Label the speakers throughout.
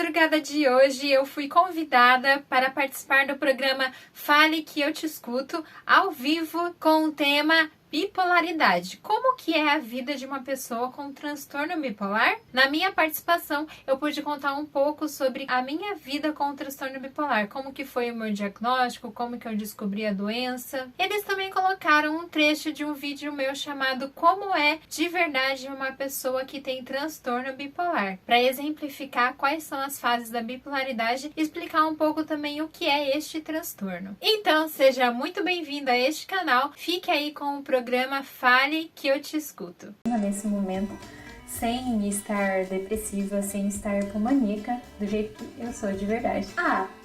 Speaker 1: madrugada de hoje eu fui convidada para participar do programa Fale que eu te escuto, ao vivo, com o tema bipolaridade. Como que é a vida de uma pessoa com transtorno bipolar? Na minha participação, eu pude contar um pouco sobre a minha vida com o transtorno bipolar, como que foi o meu diagnóstico, como que eu descobri a doença. Eles também colocaram um trecho de um vídeo meu chamado Como é de verdade uma pessoa que tem transtorno bipolar, para exemplificar quais são as fases da bipolaridade e explicar um pouco também o que é este transtorno. Então, seja muito bem-vindo a este canal, fique aí com o programa Fale que eu te escuto.
Speaker 2: Nesse momento, sem estar depressiva, sem estar hipomaníaca, do jeito que eu sou de verdade.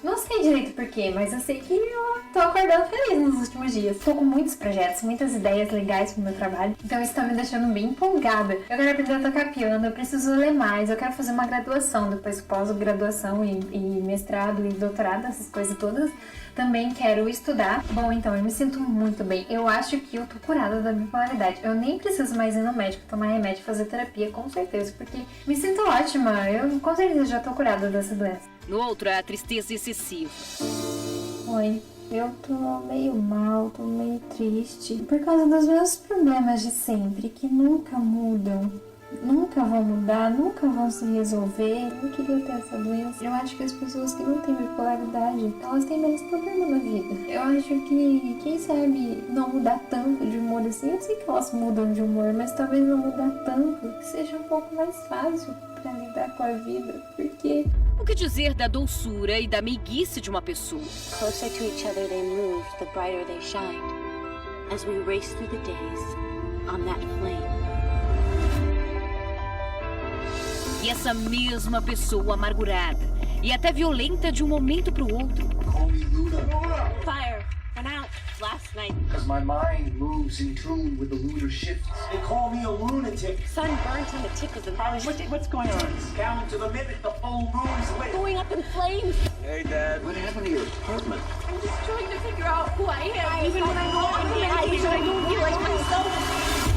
Speaker 2: Não sei direito porquê, mas eu sei que eu tô acordando feliz nos últimos dias. Tô com muitos projetos, muitas ideias legais pro meu trabalho, então isso tá me deixando bem empolgada. Eu quero aprender a tocar piano, eu preciso ler mais, eu quero fazer uma graduação, depois pós-graduação e mestrado e doutorado, essas coisas todas. Também quero estudar. Bom, então, eu me sinto muito bem. Eu acho que eu tô curada da bipolaridade. Eu nem preciso mais ir no médico, tomar remédio, fazer terapia, com certeza, porque me sinto ótima. Eu, com certeza, já tô curada dessa doença.
Speaker 3: No outro, a tristeza excessiva.
Speaker 2: Oi, eu tô meio mal, tô meio triste, por causa dos meus problemas de sempre, que nunca mudam. Nunca vão mudar, nunca vão se resolver. Eu não queria ter essa doença. Eu acho que as pessoas que não têm bipolaridade, elas têm menos problema na vida. Eu acho que, quem sabe, não mudar tanto de humor assim. Eu sei que elas mudam de humor, mas talvez não mudar tanto, que seja um pouco mais fácil pra lidar com a vida, porque...
Speaker 3: O que dizer da doçura e da meiguice de uma pessoa?
Speaker 4: Closer to each other they moved, the brighter they shined. As we raced through the days on that flame.
Speaker 3: E essa mesma pessoa amargurada e até violenta de um momento para o outro.
Speaker 5: Call me Luna.
Speaker 4: Fire went out last night.
Speaker 5: Because my mind moves in tune with the lunar shifts. They call me a lunatic.
Speaker 4: Sun burnt on the tip of the
Speaker 5: What's going on? Down to the minute the full moon's lit.
Speaker 4: going up in flames.
Speaker 5: Hey, Dad. What happened to your apartment?
Speaker 4: I'm just trying to figure out who I am. Even when I know I'm the medication, I don't feel like myself.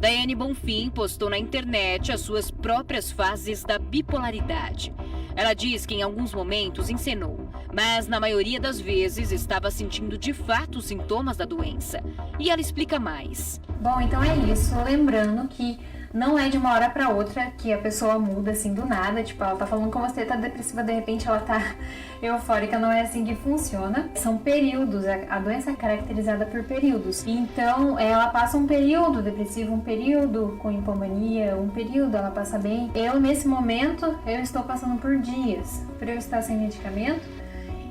Speaker 3: Daiane Bonfim postou na internet as suas próprias fases da bipolaridade. Ela diz que em alguns momentos encenou, mas na maioria das vezes estava sentindo de fato os sintomas da doença. E ela explica mais.
Speaker 2: Bom, então é isso. Lembrando que não é de uma hora pra outra que a pessoa muda assim do nada. Tipo, ela tá falando com você, tá depressiva, de repente ela tá eufórica. Não é assim que funciona. São períodos. A doença é caracterizada por períodos. Então, ela passa um período depressivo, um período com hipomania, um período ela passa bem. Eu, nesse momento, eu estou passando por dias. Por eu estar sem medicamento,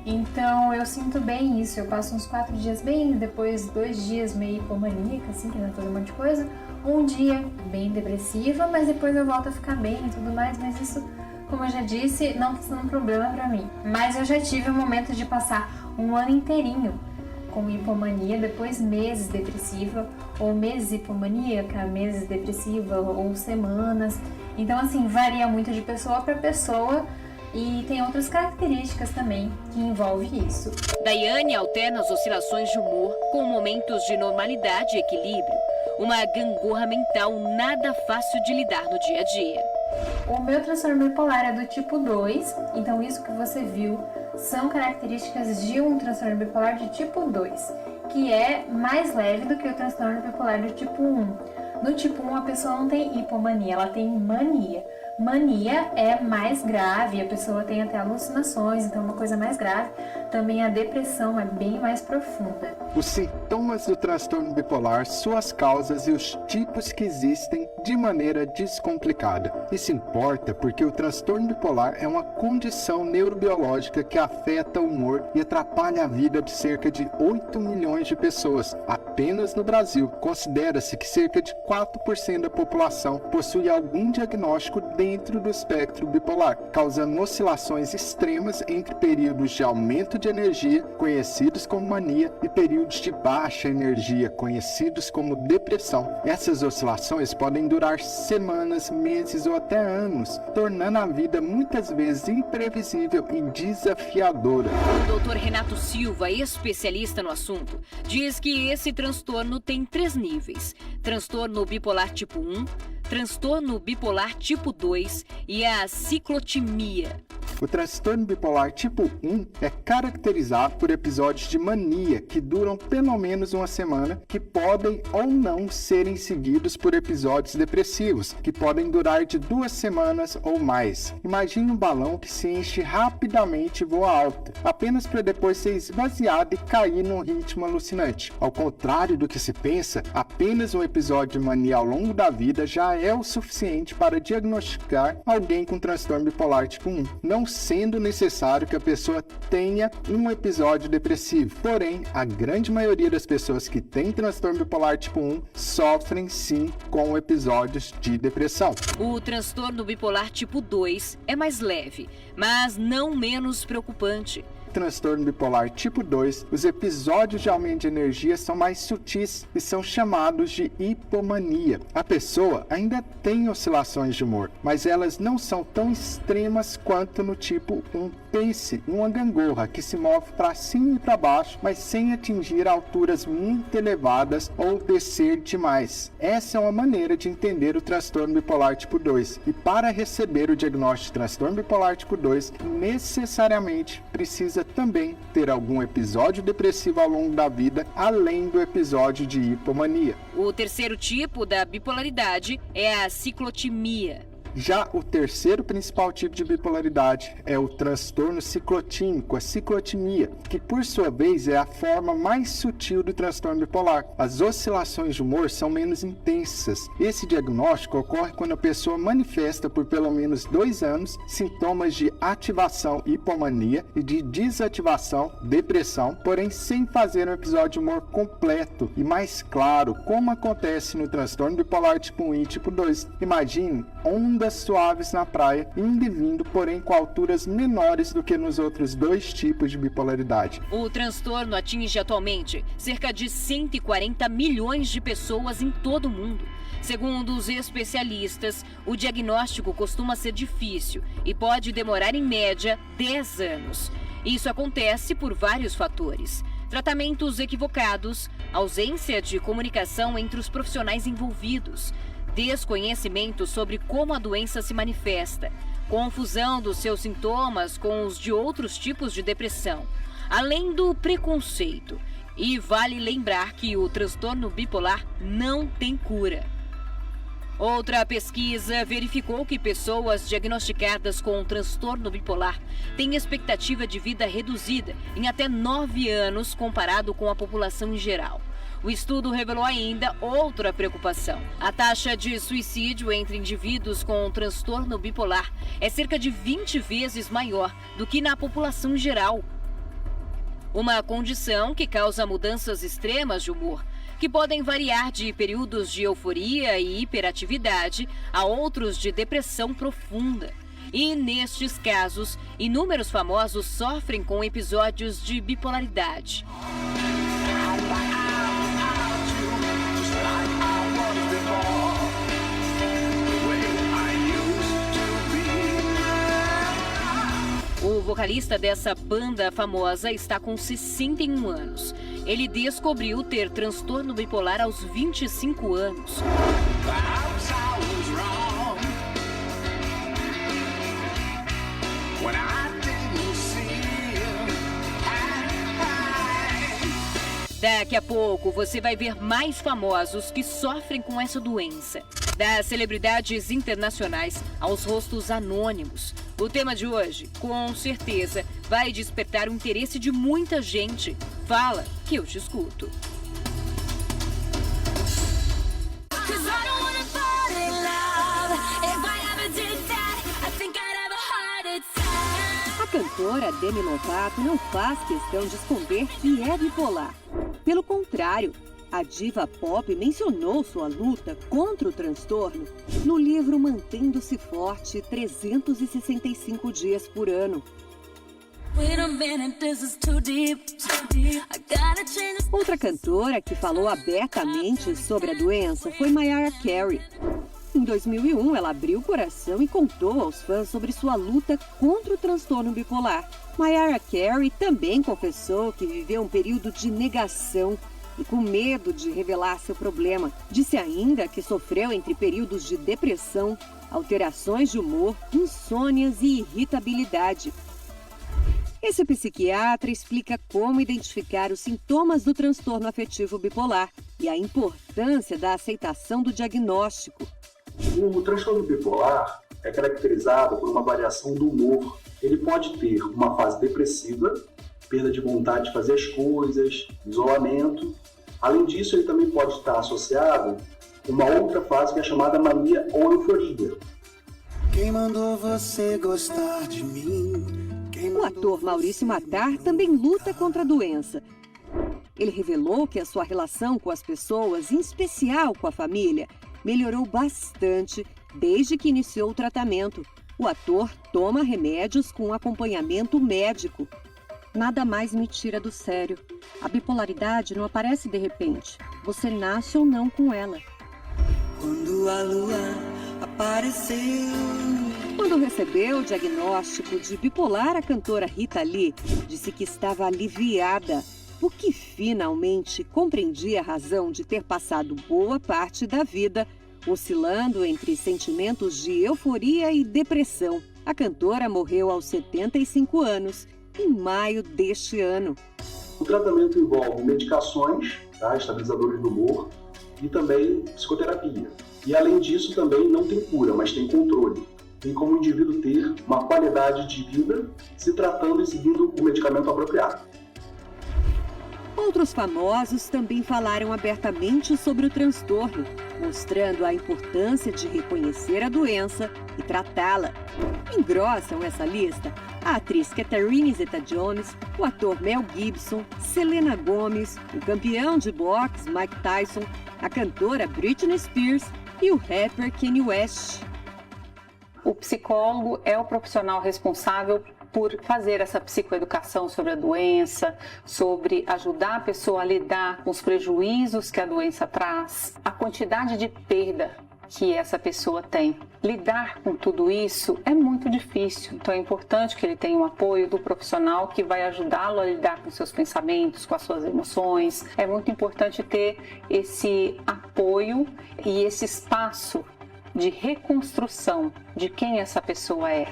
Speaker 2: então eu sinto bem isso. Eu passo uns 4 dias bem, depois 2 dias meio hipomaníaca, assim, que não é todo um monte de coisa. Um dia bem depressiva, mas depois eu volto a ficar bem e tudo mais. Mas isso, como eu já disse, não tá sendo um problema pra mim. Mas eu já tive o momento de passar um ano inteirinho com hipomania, depois meses depressiva, ou meses hipomaníaca, meses depressiva, ou semanas. Então, assim, varia muito de pessoa pra pessoa. E tem outras características também que envolvem isso.
Speaker 3: Daiane alterna as oscilações de humor com momentos de normalidade e equilíbrio. Uma gangorra mental nada fácil de lidar no dia a dia.
Speaker 2: O meu transtorno bipolar é do tipo 2, então isso que você viu são características de um transtorno bipolar de tipo 2, que é mais leve do que o transtorno bipolar do tipo 1. No tipo 1 a pessoa não tem hipomania, ela tem mania. Mania é mais grave, a pessoa tem até alucinações, então é uma coisa mais grave. Também a depressão é bem mais profunda.
Speaker 6: Os sintomas do transtorno bipolar, suas causas e os tipos que existem de maneira descomplicada. Isso importa porque o transtorno bipolar é uma condição neurobiológica que afeta o humor e atrapalha a vida de cerca de 8 milhões de pessoas. Apenas no Brasil, considera-se que cerca de 4% da população possui algum diagnóstico dentro do espectro bipolar, causando oscilações extremas entre períodos de aumento de energia, conhecidos como mania, e períodos de baixa energia, conhecidos como depressão. Essas oscilações podem durar semanas, meses ou até anos, tornando a vida muitas vezes imprevisível e desafiadora.
Speaker 3: O Dr. Renato Silva, especialista no assunto, diz que esse transtorno transtorno tem 3 níveis: transtorno bipolar tipo 1, transtorno bipolar tipo 2 e a ciclotimia.
Speaker 6: O transtorno bipolar tipo 1 é caracterizado por episódios de mania que duram pelo menos uma semana, que podem ou não serem seguidos por episódios depressivos, que podem durar de 2 semanas ou mais. Imagine um balão que se enche rapidamente e voa alto, apenas para depois ser esvaziado e cair num ritmo alucinante. Ao contrário do que se pensa, apenas um episódio de mania ao longo da vida já é o suficiente para diagnosticar alguém com transtorno bipolar tipo 1. Não sendo necessário que a pessoa tenha um episódio depressivo. Porém, a grande maioria das pessoas que têm transtorno bipolar tipo 1 sofrem sim com episódios de depressão.
Speaker 3: O transtorno bipolar tipo 2 é mais leve, mas não menos preocupante.
Speaker 6: Transtorno bipolar tipo 2, os episódios de aumento de energia são mais sutis e são chamados de hipomania. A pessoa ainda tem oscilações de humor, mas elas não são tão extremas quanto no tipo 1. Pense em uma gangorra que se move para cima e para baixo, mas sem atingir alturas muito elevadas ou descer demais. Essa é uma maneira de entender o transtorno bipolar tipo 2. E para receber o diagnóstico de transtorno bipolar tipo 2, necessariamente precisa também ter algum episódio depressivo ao longo da vida, além do episódio de hipomania.
Speaker 3: O terceiro tipo da bipolaridade é a ciclotimia.
Speaker 6: Já o terceiro principal tipo de bipolaridade é o transtorno ciclotímico, a ciclotimia, que por sua vez é a forma mais sutil do transtorno bipolar. As oscilações de humor são menos intensas. Esse diagnóstico ocorre quando a pessoa manifesta por pelo menos 2 anos sintomas de ativação hipomania e de desativação depressão, porém sem fazer um episódio de humor completo e mais claro, como acontece no transtorno bipolar tipo 1 e tipo 2. Imagine ondas suaves na praia, indo e vindo, porém com alturas menores do que nos outros 2 tipos de bipolaridade.
Speaker 3: O transtorno atinge atualmente cerca de 140 milhões de pessoas em todo o mundo. Segundo os especialistas, o diagnóstico costuma ser difícil e pode demorar em média 10 anos. Isso acontece por vários fatores: tratamentos equivocados, ausência de comunicação entre os profissionais envolvidos, desconhecimento sobre como a doença se manifesta, confusão dos seus sintomas com os de outros tipos de depressão, além do preconceito. E vale lembrar que o transtorno bipolar não tem cura. Outra pesquisa verificou que pessoas diagnosticadas com transtorno bipolar têm expectativa de vida reduzida em até 9 anos comparado com a população em geral. O estudo revelou ainda outra preocupação. A taxa de suicídio entre indivíduos com transtorno bipolar é cerca de 20 vezes maior do que na população em geral. Uma condição que causa mudanças extremas de humor, que podem variar de períodos de euforia e hiperatividade a outros de depressão profunda. E, nestes casos, inúmeros famosos sofrem com episódios de bipolaridade. O vocalista dessa banda famosa está com 61 anos. Ele descobriu ter transtorno bipolar aos 25 anos. Daqui a pouco você vai ver mais famosos que sofrem com essa doença. Das celebridades internacionais aos rostos anônimos. O tema de hoje, com certeza, vai despertar o interesse de muita gente. Fala que eu te escuto.
Speaker 7: A cantora Demi Lovato não faz questão de esconder que é bipolar. Pelo contrário, a diva pop mencionou sua luta contra o transtorno no livro Mantendo-se Forte 365 dias por ano. Outra cantora que falou abertamente sobre a doença foi Mariah Carey. Em 2001, ela abriu o coração e contou aos fãs sobre sua luta contra o transtorno bipolar. Mariah Carey também confessou que viveu um período de negação e com medo de revelar seu problema. Disse ainda que sofreu entre períodos de depressão, alterações de humor, insônias e irritabilidade. Esse psiquiatra explica como identificar os sintomas do transtorno afetivo bipolar e a importância da aceitação do diagnóstico.
Speaker 8: O transtorno bipolar é caracterizado por uma variação do humor. Ele pode ter uma fase depressiva, perda de vontade de fazer as coisas, isolamento. Além disso, ele também pode estar associado a uma outra fase que é chamada mania ou euforia.
Speaker 5: Quem mandou você gostar de mim?
Speaker 7: O ator Maurício Matar também luta contra a doença. Ele revelou que a sua relação com as pessoas, em especial com a família, melhorou bastante desde que iniciou o tratamento. O ator toma remédios com acompanhamento médico. Nada mais me tira do sério. A bipolaridade não aparece de repente. Você nasce ou não com ela.
Speaker 5: Quando a lua apareceu.
Speaker 7: Quando recebeu o diagnóstico de bipolar, a cantora Rita Lee disse que estava aliviada, porque finalmente compreendia a razão de ter passado boa parte da vida oscilando entre sentimentos de euforia e depressão. A cantora morreu aos 75 anos, em maio deste ano.
Speaker 8: O tratamento envolve medicações, estabilizadores do humor, e também psicoterapia. E além disso também não tem cura, mas tem controle. Tem como o indivíduo ter uma qualidade de vida se tratando e seguindo o medicamento apropriado.
Speaker 7: Outros famosos também falaram abertamente sobre o transtorno, mostrando a importância de reconhecer a doença e tratá-la. Engrossam essa lista a atriz Catherine Zeta-Jones, o ator Mel Gibson, Selena Gomez, o campeão de boxe Mike Tyson, a cantora Britney Spears e o rapper Kanye West.
Speaker 9: O psicólogo é o profissional responsável por fazer essa psicoeducação sobre a doença, sobre ajudar a pessoa a lidar com os prejuízos que a doença traz, a quantidade de perda que essa pessoa tem. Lidar com tudo isso é muito difícil, então é importante que ele tenha o apoio do profissional que vai ajudá-lo a lidar com seus pensamentos, com as suas emoções. É muito importante ter esse apoio e esse espaço de reconstrução de quem essa pessoa é.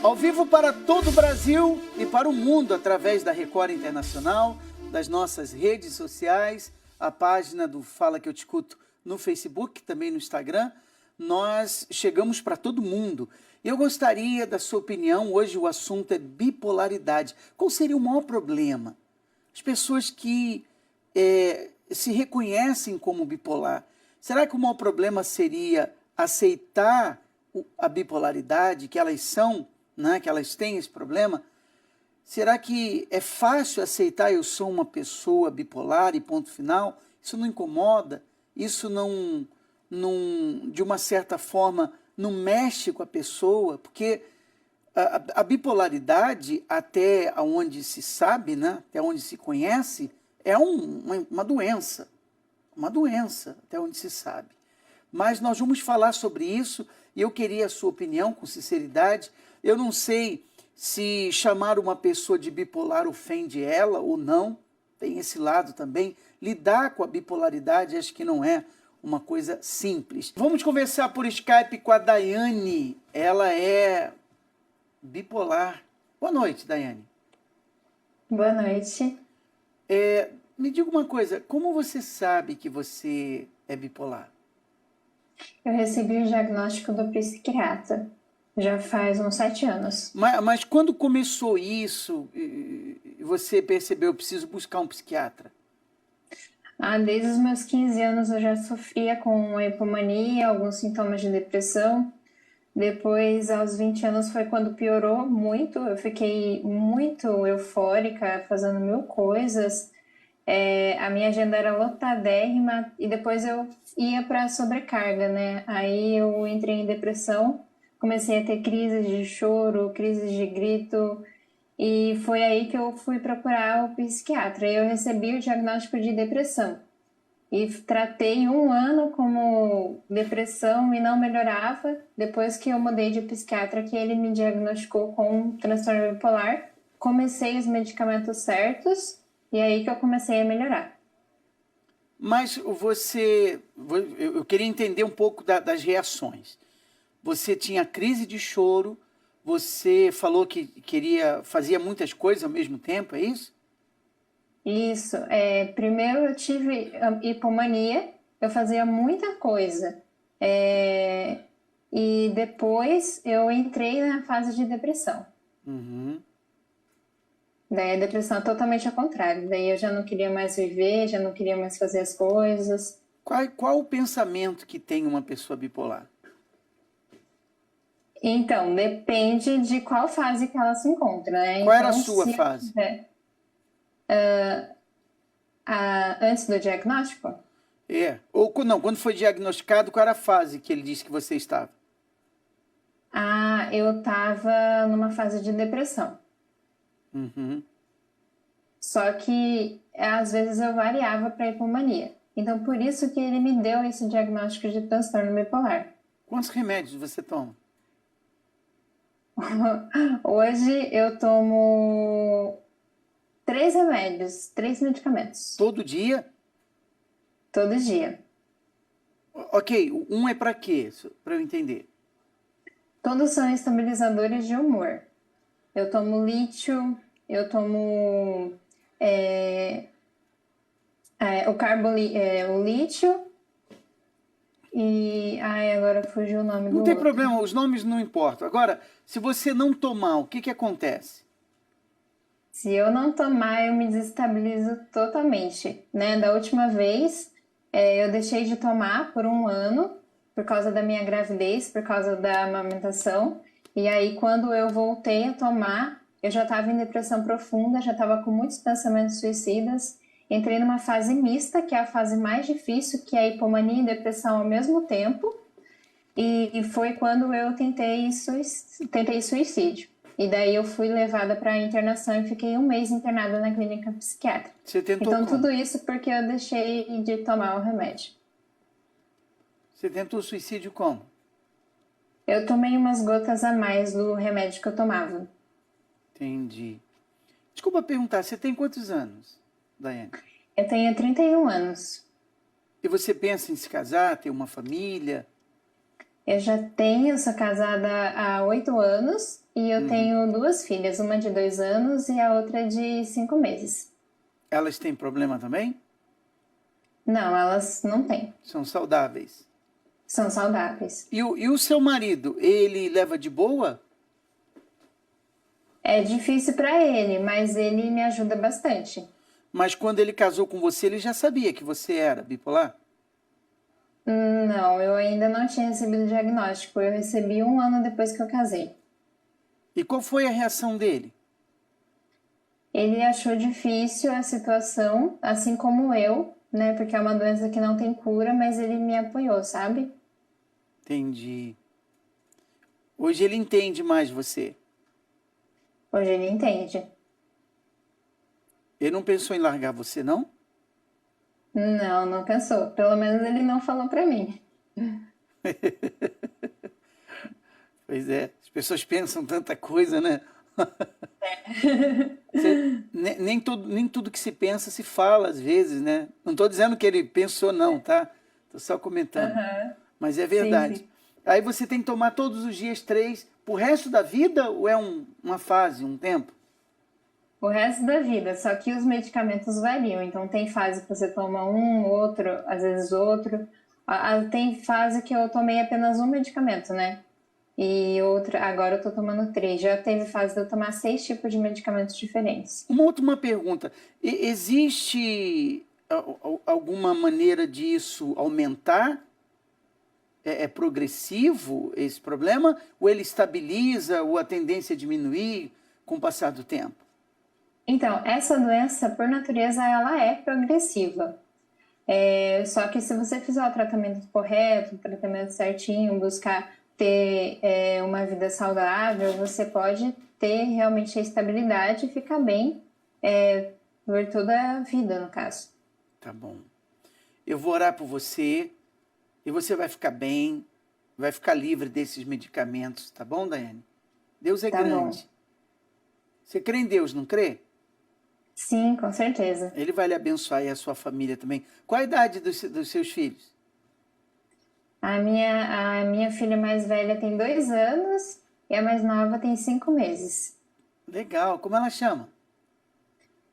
Speaker 10: Ao vivo para todo o Brasil e para o mundo através da Record Internacional, das nossas redes sociais, a página do Fala Que Eu Te Escuto no Facebook, também no Instagram. Nós chegamos para todo mundo. Eu gostaria da sua opinião. Hoje o assunto é bipolaridade. Qual seria o maior problema? As pessoas que se reconhecem como bipolar, será que o maior problema seria aceitar a bipolaridade, que elas são, né, que elas têm esse problema? Será que é fácil aceitar eu sou uma pessoa bipolar e ponto final? Isso não incomoda? Isso não de uma certa forma, não mexe com a pessoa? Porque a bipolaridade, até onde se sabe, né, até onde se conhece, é uma doença. Uma doença, até onde se sabe. Mas nós vamos falar sobre isso e eu queria a sua opinião, com sinceridade. Eu não sei se chamar uma pessoa de bipolar ofende ela ou não. Tem esse lado também. Lidar com a bipolaridade acho que não é uma coisa simples. Vamos conversar por Skype com a Daiane. Ela é bipolar. Boa noite, Daiane.
Speaker 2: Boa noite.
Speaker 10: Me diga uma coisa, como você sabe que você é bipolar?
Speaker 2: Eu recebi o diagnóstico do psiquiatra. Já faz uns 7 anos.
Speaker 10: Mas quando começou isso, você percebeu, preciso buscar um psiquiatra?
Speaker 2: Desde os meus 15 anos eu já sofria com hipomania, alguns sintomas de depressão. Depois, aos 20 anos, foi quando piorou muito. Eu fiquei muito eufórica, fazendo 1000 coisas. A minha agenda era lotadérrima e depois eu ia para sobrecarga, né? Aí eu entrei em depressão. Comecei a ter crises de choro, crises de grito, e foi aí que eu fui procurar o psiquiatra. Eu recebi o diagnóstico de depressão e tratei 1 ano como depressão e não melhorava. Depois que eu mudei de psiquiatra, que ele me diagnosticou com transtorno bipolar, comecei os medicamentos certos e aí que eu comecei a melhorar.
Speaker 10: Mas eu queria entender um pouco das reações. Você tinha crise de choro, você falou que fazia muitas coisas ao mesmo tempo, é isso?
Speaker 2: Isso. Primeiro eu tive hipomania, eu fazia muita coisa. E depois eu entrei na fase de depressão.
Speaker 10: Uhum.
Speaker 2: Daí a depressão é totalmente ao contrário. Daí eu já não queria mais viver, já não queria mais fazer as coisas.
Speaker 10: Qual o pensamento que tem uma pessoa bipolar?
Speaker 2: Então, depende de qual fase que ela se encontra, né?
Speaker 10: Qual era a
Speaker 2: Então,
Speaker 10: sua
Speaker 2: se
Speaker 10: fase?
Speaker 2: Antes do diagnóstico?
Speaker 10: Ou não, quando foi diagnosticado, qual era a fase que ele disse que você estava?
Speaker 2: Eu estava numa fase de depressão.
Speaker 10: Uhum.
Speaker 2: Só que às vezes eu variava para hipomania. Então, por isso que ele me deu esse diagnóstico de transtorno bipolar.
Speaker 10: Quantos remédios você toma?
Speaker 2: Hoje eu tomo 3 remédios, 3 medicamentos.
Speaker 10: Todo dia?
Speaker 2: Todo dia.
Speaker 10: Ok, um é para quê? Para eu entender.
Speaker 2: Todos são estabilizadores de humor. Eu tomo lítio, eu tomo o lítio e... agora fugiu o nome do
Speaker 10: Não tem
Speaker 2: outro.
Speaker 10: problema, os nomes não importam. Agora, se você não tomar, o que acontece?
Speaker 2: Se eu não tomar, eu me desestabilizo totalmente, né? Da última vez, eu deixei de tomar por 1 ano, por causa da minha gravidez, por causa da amamentação. E aí, quando eu voltei a tomar, eu já estava em depressão profunda, já estava com muitos pensamentos suicidas. Entrei numa fase mista, que é a fase mais difícil, que é a hipomania e depressão ao mesmo tempo. E foi quando eu tentei suicídio. E daí eu fui levada para internação e fiquei 1 mês internada na clínica psiquiátrica.
Speaker 10: Você tentou
Speaker 2: Então,
Speaker 10: como?
Speaker 2: tudo isso porque eu deixei de tomar o remédio.
Speaker 10: Você tentou suicídio como?
Speaker 2: Eu tomei umas gotas a mais do remédio que eu tomava.
Speaker 10: Entendi. Desculpa perguntar, você tem quantos anos, Daiane?
Speaker 2: Eu tenho 31 anos.
Speaker 10: E você pensa em se casar, ter uma família?
Speaker 2: Eu sou casada há 8 anos e eu tenho 2 filhas, uma de 2 anos e a outra de 5 meses.
Speaker 10: Elas têm problema também?
Speaker 2: Não, elas não têm.
Speaker 10: São saudáveis?
Speaker 2: São saudáveis.
Speaker 10: E o seu marido, ele leva de boa?
Speaker 2: É difícil para ele, mas ele me ajuda bastante.
Speaker 10: Mas quando ele casou com você, ele já sabia que você era bipolar?
Speaker 2: Não, eu ainda não tinha recebido o diagnóstico. Eu recebi 1 ano depois que eu casei.
Speaker 10: E qual foi a reação dele?
Speaker 2: Ele achou difícil a situação, assim como eu, né? Porque é uma doença que não tem cura, mas ele me apoiou, sabe?
Speaker 10: Entendi. Hoje ele entende mais você?
Speaker 2: Hoje ele entende.
Speaker 10: Ele não pensou em largar você, não?
Speaker 2: Não, não pensou. Pelo menos ele não falou pra mim.
Speaker 10: Pois é, as pessoas pensam tanta coisa, né? Nem tudo que se pensa se fala às vezes, né? Não estou dizendo que ele pensou não, tá? Estou só comentando. Mas é verdade.
Speaker 2: Sim.
Speaker 10: Aí você tem que tomar todos os dias 3 pro resto da vida ou é uma fase, um tempo?
Speaker 2: O resto da vida, só que os medicamentos variam. Então tem fase que você toma um, outro, às vezes outro. Tem fase que eu tomei apenas um medicamento, né? E outra, agora eu tô tomando 3. Já teve fase de eu tomar 6 tipos de medicamentos diferentes.
Speaker 10: Uma última pergunta. Existe alguma maneira disso aumentar? É progressivo esse problema? Ou ele estabiliza, ou a tendência é diminuir com o passar do tempo?
Speaker 2: Então, essa doença, por natureza, ela é progressiva. Só que se você fizer o tratamento correto, o tratamento certinho, buscar ter uma vida saudável, você pode ter realmente a estabilidade e ficar bem por toda a vida, no caso.
Speaker 10: Tá bom. Eu vou orar por você e você vai ficar bem, vai ficar livre desses medicamentos, tá bom, Daiane? Deus é
Speaker 2: Tá
Speaker 10: grande.
Speaker 2: bom.
Speaker 10: Você crê em Deus, não crê?
Speaker 2: Sim, com certeza.
Speaker 10: Ele vai lhe abençoar e a sua família também. Qual a idade dos seus filhos?
Speaker 2: A minha filha mais velha tem 2 anos e a mais nova tem 5 meses.
Speaker 10: Legal. Como ela chama?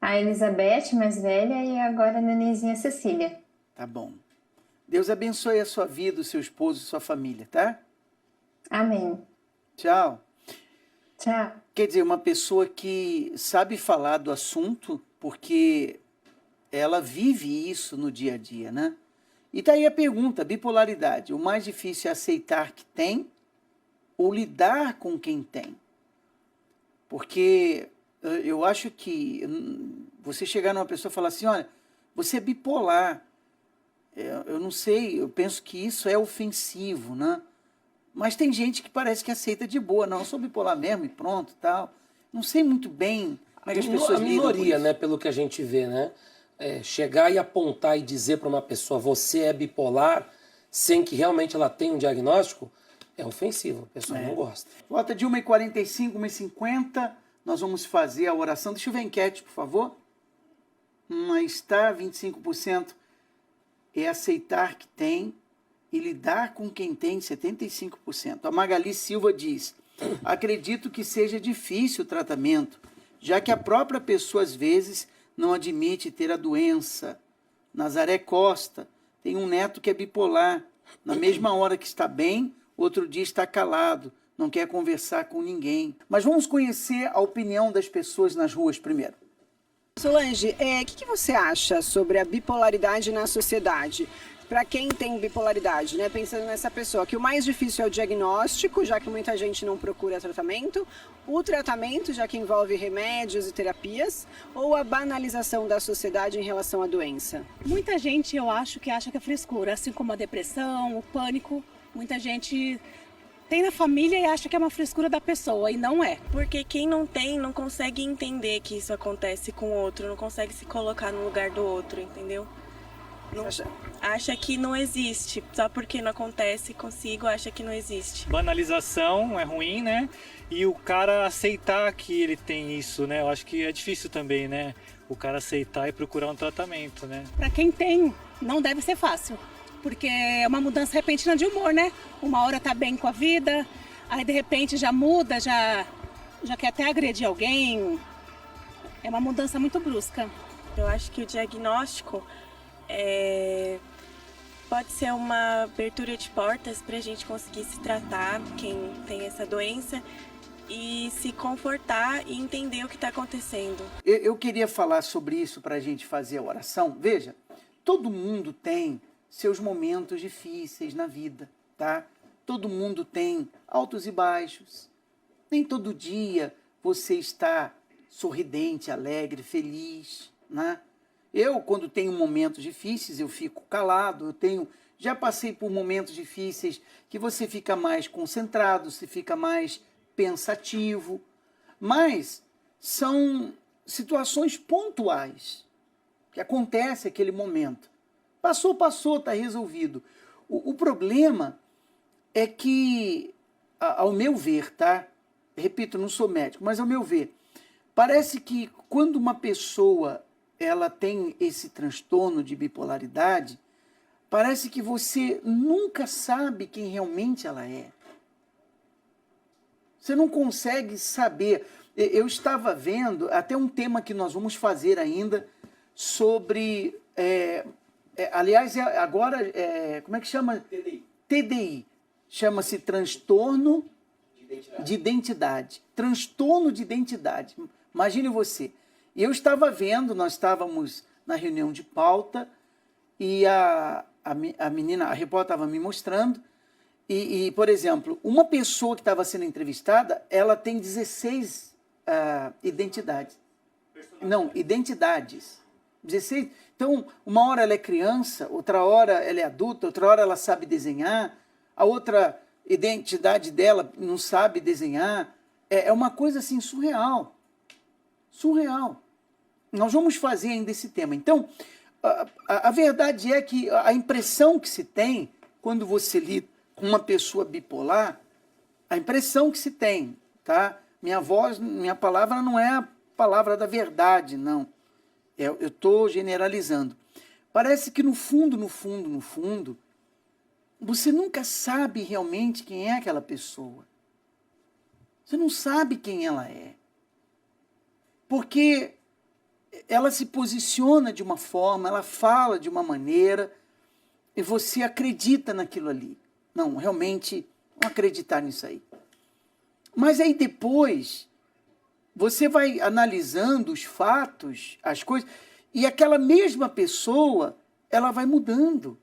Speaker 2: A Elizabeth, mais velha, e agora a nenenzinha Cecília.
Speaker 10: Tá bom. Deus abençoe a sua vida, o seu esposo e sua família, tá?
Speaker 2: Amém.
Speaker 10: Tchau.
Speaker 2: Tchau.
Speaker 10: Quer dizer, uma pessoa que sabe falar do assunto porque ela vive isso no dia a dia, né? E tá aí a pergunta, bipolaridade. O mais difícil é aceitar que tem ou lidar com quem tem? Porque eu acho que você chegar numa pessoa e falar assim, olha, você é bipolar. Eu não sei, eu penso que isso é ofensivo, né? Mas tem gente que parece que aceita de boa. Não, eu sou bipolar mesmo e pronto, tal. Não sei muito bem como é que as pessoas lidam com
Speaker 11: minoria,
Speaker 10: isso.
Speaker 11: né, pelo que a gente vê, né? Chegar e apontar e dizer para uma pessoa, você é bipolar, sem que realmente ela tenha um diagnóstico, é ofensivo. A pessoa não gosta.
Speaker 10: Volta de 1h45, 1h50, nós vamos fazer a oração. Deixa eu ver a enquete, por favor. Aí está, 25% é aceitar que tem e lidar com quem tem, 75%. A Magali Silva diz, acredito que seja difícil o tratamento, já que a própria pessoa, às vezes, não admite ter a doença. Nazaré Costa tem um neto que é bipolar. Na mesma hora que está bem, outro dia está calado, não quer conversar com ninguém. Mas vamos conhecer a opinião das pessoas nas ruas primeiro.
Speaker 12: Solange, o que você acha sobre a bipolaridade na sociedade? Para quem tem bipolaridade, né? Pensando nessa pessoa, que o mais difícil é o diagnóstico, já que muita gente não procura tratamento, o tratamento, já que envolve remédios e terapias, ou a banalização da sociedade em relação à doença?
Speaker 13: Muita gente, eu acho que acha que é frescura, assim como a depressão, o pânico. Muita gente tem na família e acha que é uma frescura da pessoa, e não é.
Speaker 14: Porque quem não tem não consegue entender que isso acontece com o outro, não consegue se colocar no lugar do outro, entendeu? Não, acha que não existe, só porque não acontece consigo, acha que não existe.
Speaker 15: Banalização é ruim, né? E o cara aceitar que ele tem isso, né? Eu acho que é difícil também, né? O cara aceitar e procurar um tratamento, né?
Speaker 13: Para quem tem, não deve ser fácil, porque é uma mudança repentina de humor, né? Uma hora tá bem com a vida, aí de repente já muda, já quer até agredir alguém. É uma mudança muito brusca.
Speaker 14: Eu acho que o diagnóstico pode ser uma abertura de portas para a gente conseguir se tratar, quem tem essa doença, e se confortar e entender o que está acontecendo.
Speaker 10: Eu queria falar sobre isso para a gente fazer a oração. Veja, todo mundo tem seus momentos difíceis na vida, tá? Todo mundo tem altos e baixos. Nem todo dia você está sorridente, alegre, feliz, né? Eu, quando tenho momentos difíceis, eu fico calado. Já passei por momentos difíceis que você fica mais concentrado, você fica mais pensativo. Mas são situações pontuais que acontece aquele momento. Passou, está resolvido. O problema é que, ao meu ver, tá? Repito, não sou médico, mas ao meu ver, parece que quando uma pessoa ela tem esse transtorno de bipolaridade, parece que você nunca sabe quem realmente ela é. Você não consegue saber. Eu estava vendo até um tema que nós vamos fazer ainda sobre... aliás, agora, como é que chama? TDI. Chama-se transtorno de identidade. Transtorno de identidade. Imagine você. E eu estava vendo, nós estávamos na reunião de pauta e a menina, a repórter estava me mostrando e, por exemplo, uma pessoa que estava sendo entrevistada, ela tem 16 identidades. Não, identidades. 16. Então, uma hora ela é criança, outra hora ela é adulta, outra hora ela sabe desenhar, a outra identidade dela não sabe desenhar. É uma coisa assim surreal. Surreal. Nós vamos fazer ainda esse tema. Então, a verdade é que a impressão que se tem quando você lida com uma pessoa bipolar, a impressão que se tem, tá? minha palavra não é a palavra da verdade, não. Eu estou generalizando. Parece que no fundo, você nunca sabe realmente quem é aquela pessoa. Você não sabe quem ela é. Porque ela se posiciona de uma forma, ela fala de uma maneira, e você acredita naquilo ali. Não, realmente, não acreditar nisso aí. Mas aí depois, você vai analisando os fatos, as coisas, e aquela mesma pessoa, ela vai mudando.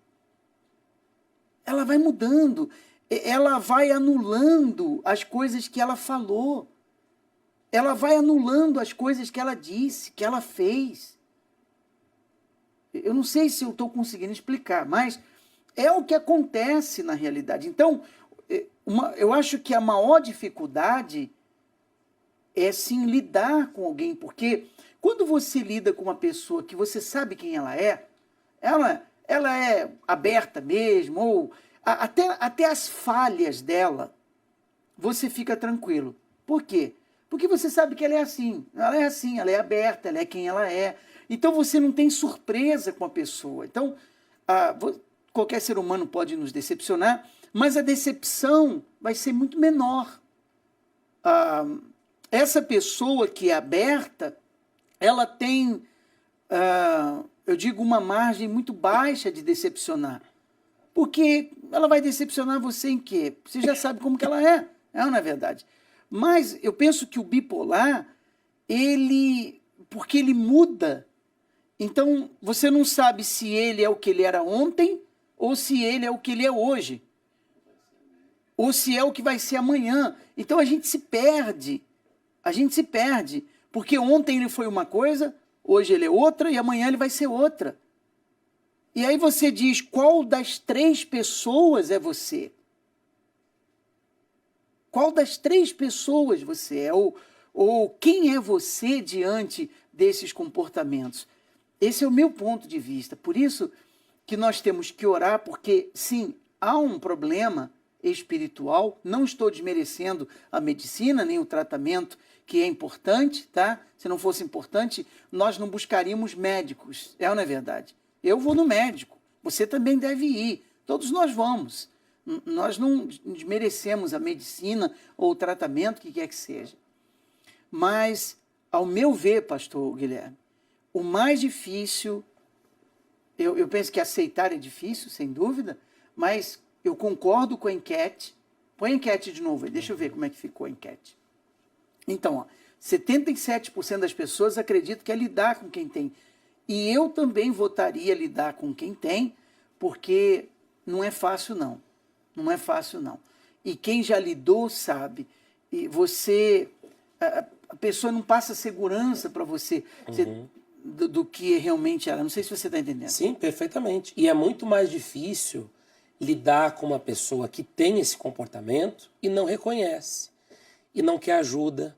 Speaker 10: Ela vai mudando. Ela vai anulando as coisas que ela falou. Ela vai anulando as coisas que ela disse, que ela fez. Eu não sei se eu estou conseguindo explicar, mas é o que acontece na realidade. Então, eu acho que a maior dificuldade é sim lidar com alguém, porque quando você lida com uma pessoa que você sabe quem ela é aberta mesmo, ou até as falhas dela, você fica tranquilo. Por quê? Porque você sabe que ela é assim, ela é aberta, ela é quem ela é. Então você não tem surpresa com a pessoa. Então, qualquer ser humano pode nos decepcionar, mas a decepção vai ser muito menor. Essa pessoa que é aberta, ela tem, eu digo, uma margem muito baixa de decepcionar. Porque ela vai decepcionar você em quê? Você já sabe como que ela é, não é verdade? Mas eu penso que o bipolar, porque ele muda, então você não sabe se ele é o que ele era ontem ou se ele é o que ele é hoje. Ou se é o que vai ser amanhã. Então a gente se perde. Porque ontem ele foi uma coisa, hoje ele é outra e amanhã ele vai ser outra. E aí você diz, qual das 3 pessoas é você? Qual das 3 pessoas você é? Ou quem é você diante desses comportamentos? Esse é o meu ponto de vista. Por isso que nós temos que orar, porque, sim, há um problema espiritual. Não estou desmerecendo a medicina, nem o tratamento, que é importante, tá? Se não fosse importante, nós não buscaríamos médicos. Não é verdade? Eu vou no médico. Você também deve ir. Todos nós vamos. Nós não desmerecemos a medicina ou o tratamento, que quer que seja. Mas, ao meu ver, pastor Guilherme, o mais difícil, eu penso que aceitar é difícil, sem dúvida, mas eu concordo com a enquete. Põe a enquete de novo aí, deixa eu ver como é que ficou a enquete. Então, 77% das pessoas acreditam que é lidar com quem tem. E eu também votaria lidar com quem tem, porque não é fácil, não. Não é fácil, não. E quem já lidou sabe. E você... A pessoa não passa segurança para você, do que realmente ela. Não sei se você está entendendo.
Speaker 11: Sim, perfeitamente. E é muito mais difícil lidar com uma pessoa que tem esse comportamento e não reconhece. E não quer ajuda.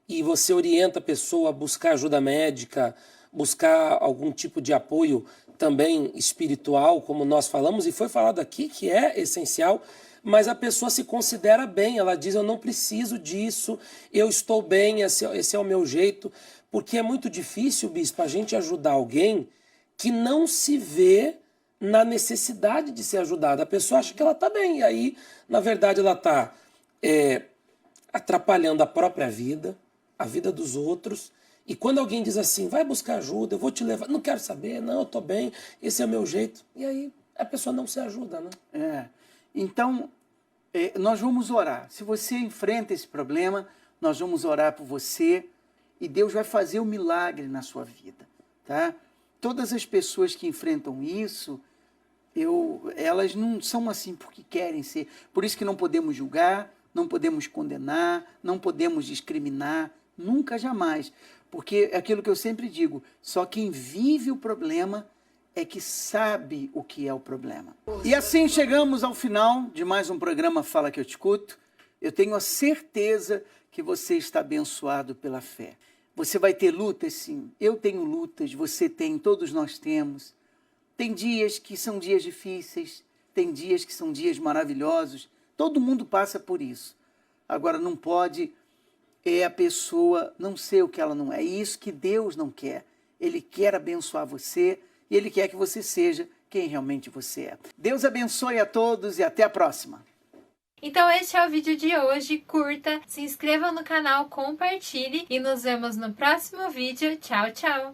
Speaker 11: E você orienta a pessoa a buscar ajuda médica, buscar algum tipo de apoio também espiritual, como nós falamos, e foi falado aqui que é essencial, mas a pessoa se considera bem, ela diz, eu não preciso disso, eu estou bem, esse é o meu jeito, porque é muito difícil, bispo, a gente ajudar alguém que não se vê na necessidade de ser ajudada. A pessoa acha que ela está bem, e aí, na verdade, ela está atrapalhando a própria vida, a vida dos outros. E quando alguém diz assim, vai buscar ajuda, eu vou te levar, não quero saber, não, eu estou bem, esse é o meu jeito. E aí a pessoa não se ajuda, né?
Speaker 10: Então, nós vamos orar. Se você enfrenta esse problema, nós vamos orar por você e Deus vai fazer um milagre na sua vida, tá? Todas as pessoas que enfrentam isso, elas não são assim porque querem ser. Por isso que não podemos julgar, não podemos condenar, não podemos discriminar, nunca, jamais. Porque é aquilo que eu sempre digo, só quem vive o problema é que sabe o que é o problema. E assim chegamos ao final de mais um programa Fala Que Eu Te Escuto. Eu tenho a certeza que você está abençoado pela fé. Você vai ter lutas, sim. Eu tenho lutas, você tem, todos nós temos. Tem dias que são dias difíceis, tem dias que são dias maravilhosos. Todo mundo passa por isso. Agora, não pode é a pessoa não ser o que ela não é. E isso que Deus não quer. Ele quer abençoar você e Ele quer que você seja quem realmente você é. Deus abençoe a todos e até a próxima.
Speaker 1: Então este é o vídeo de hoje. Curta, se inscreva no canal, compartilhe e nos vemos no próximo vídeo. Tchau, tchau!